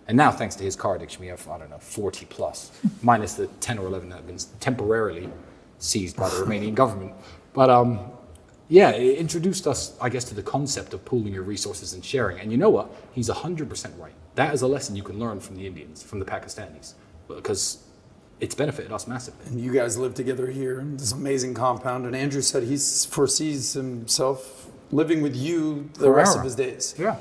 And now, thanks to his car addiction, we have, 40 plus, minus the 10 or 11 that have been temporarily seized by the Romanian government. But yeah, it introduced us, I guess, to the concept of pooling your resources and sharing. And you know what? He's 100% right. That is a lesson you can learn from the Indians, from the Pakistanis, because it's benefited us massively. And you guys live together here in this amazing compound. And Andrew said he foresees himself living with you the rest of his days. Yeah.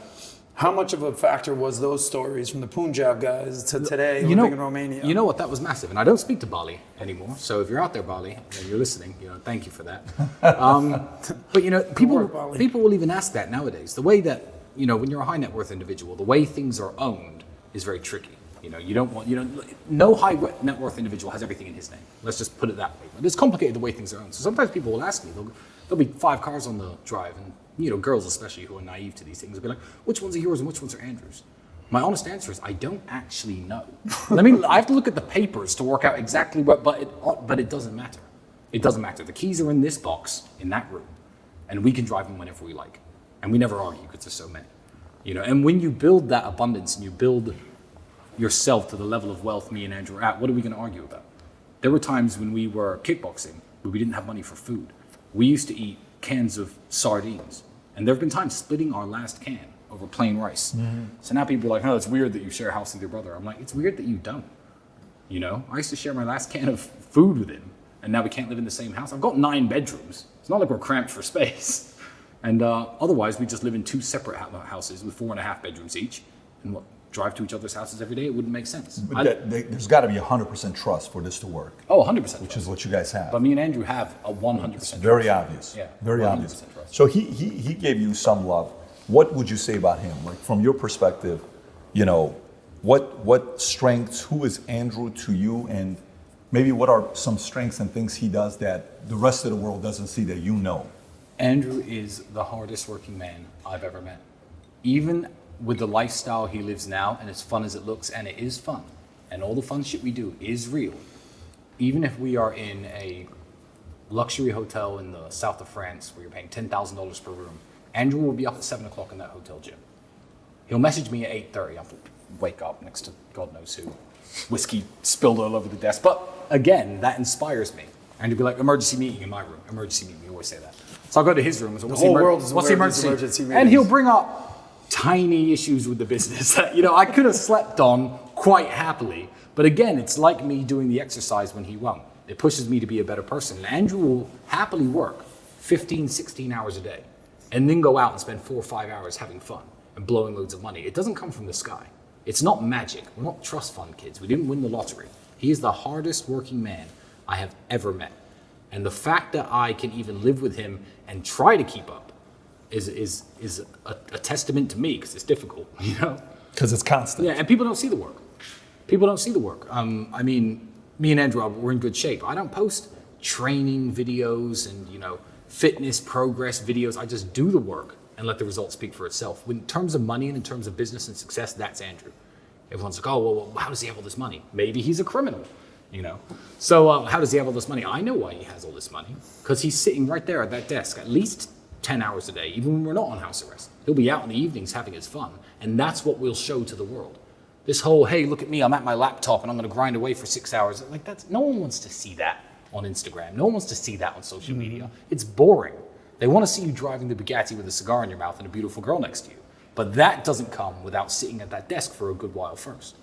How much of a factor was those stories from the Punjab guys to today living in Romania? You know what? That was massive. And I don't speak to Bali anymore. So if you're out there, Bali, and you're listening, thank you for that. But people will even ask that nowadays. The way that, when you're a high net worth individual, the way things are owned is very tricky. You don't want, no high net worth individual has everything in his name. Let's just put it that way. But it's complicated the way things are owned. So sometimes people will ask me, there'll be 5 cars on the drive, and girls especially who are naive to these things will be like, which ones are yours and which ones are Andrew's? My honest answer is I don't actually know. I have to look at the papers to work out exactly what, but it doesn't matter. It doesn't matter. The keys are in this box in that room, and we can drive them whenever we like. And we never argue because there's so many. And when you build that abundance and you build yourself to the level of wealth me and Andrew are at, what are we going to argue about? There were times when we were kickboxing where we didn't have money for food. We used to eat cans of sardines. And there have been times splitting our last can over plain rice. Mm-hmm. So now people are like, it's weird that you share a house with your brother. I'm like, it's weird that you don't. I used to share my last can of food with him, and now we can't live in the same house. I've got 9 bedrooms. It's not like we're cramped for space. And otherwise, we just live in 2 separate houses with 4.5 bedrooms each. And drive to each other's houses every day? It wouldn't make sense. There's got to be 100% trust for this to work. Oh, 100%. Which is what you guys have. But me and Andrew have a 100% trust. Very obvious. Yeah. Very obvious. Trust. So he gave you some love. What would you say about him? Like from your perspective, what strengths, who is Andrew to you, and maybe what are some strengths and things he does that the rest of the world doesn't see that you know? Andrew is the hardest working man I've ever met. Even with the lifestyle he lives now, and as fun as it looks, and it is fun, and all the fun shit we do is real. Even if we are in a luxury hotel in the south of France where you're paying $10,000 per room, Andrew will be up at 7 o'clock in that hotel gym. He'll message me at 8:30. I'll wake up next to God knows who. Whiskey spilled all over the desk. But again, that inspires me. And he'll be like, emergency meeting in my room. Emergency meeting, we always say that. So I'll go to his room. So the whole world is what's the emergency meeting? And he'll bring up tiny issues with the business that, I could have slept on quite happily. But again, it's like me doing the exercise when he won't. It pushes me to be a better person. And Andrew will happily work 15, 16 hours a day and then go out and spend 4 or 5 hours having fun and blowing loads of money. It doesn't come from the sky. It's not magic. We're not trust fund kids. We didn't win the lottery. He is the hardest working man I have ever met. And the fact that I can even live with him and try to keep up is a testament to me, because it's difficult, Because it's constant. Yeah, and people don't see the work. Me and Andrew, we're in good shape. I don't post training videos and, fitness progress videos. I just do the work and let the results speak for itself. In terms of money and in terms of business and success, that's Andrew. Everyone's like, well, how does he have all this money? Maybe he's a criminal, So how does he have all this money? I know why he has all this money, because he's sitting right there at that desk at least 10 hours a day, even when we're not on house arrest. He'll be out in the evenings having his fun. And that's what we'll show to the world. This whole, hey, look at me, I'm at my laptop and I'm going to grind away for 6 hours. No one wants to see that on Instagram. No one wants to see that on social media. It's boring. They want to see you driving the Bugatti with a cigar in your mouth and a beautiful girl next to you. But that doesn't come without sitting at that desk for a good while first.